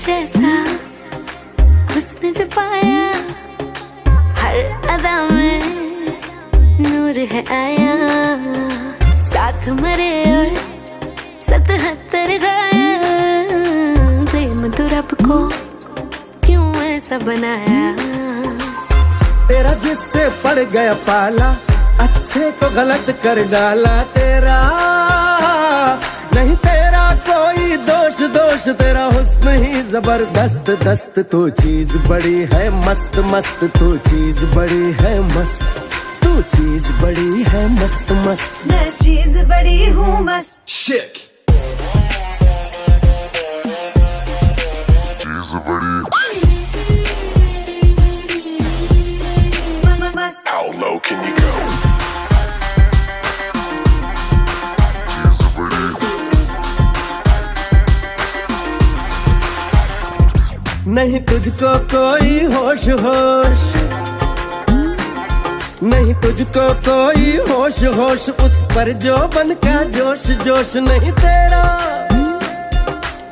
जैसा हुस्न जो पाया, हर अदा में नूर है आया। साथ मरे और 77 घायल, प्रेम तो रब को क्यों ऐसा बनाया। तेरा जिससे पड़ गया पाला, अच्छे को गलत कर डाला। तेरा नहीं तेरा कोई दोष, दोष तेरा हुस्न ही जबरदस्त दस्त। तू चीज बड़ी है मस्त मस्त, तू चीज बड़ी है मस्त, तू चीज बड़ी है मस्त मस्त। मैं चीज बड़ी हूँ मस्त। Shit. चीज बड़ी। How low can you go? चीज बड़ी। नहीं तुझको कोई होश होश, नहीं तुझको कोई होश होश, उस पर जो बन का जोश जोश। नहीं तेरा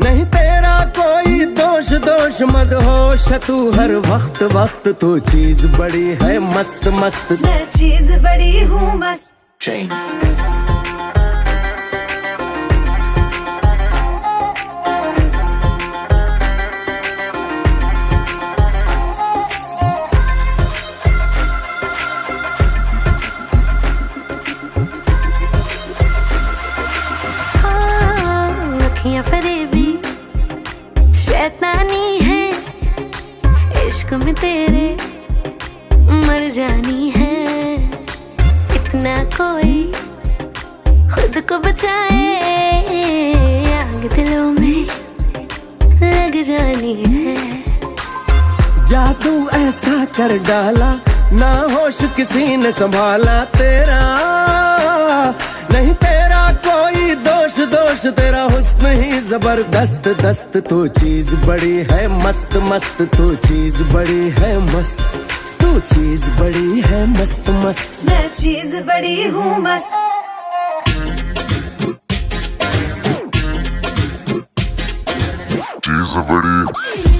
नहीं तेरा कोई दोष दोष, मदहोश तू हर वक्त वक्त। तू चीज बड़ी है मस्त मस्त, मैं चीज बड़ी हूँ मस्त। अखियाँ फरेबी शैतानी है, इश्क में तेरे मर जानी है। इतना कोई खुद को बचाए, आग दिलों में लग जानी है। जादू ऐसा कर डाला, ना होश किसी ने संभाला। तेरा नहीं तेरा कोई दोष, दोष तेरा हुस्न ही जबरदस्त दस्त। तू चीज बड़ी है मस्त मस्त, तू चीज बड़ी है मस्त, तू चीज बड़ी है मस्त मस्त। मैं चीज बड़ी हूँ मस्त। चीज बड़ी।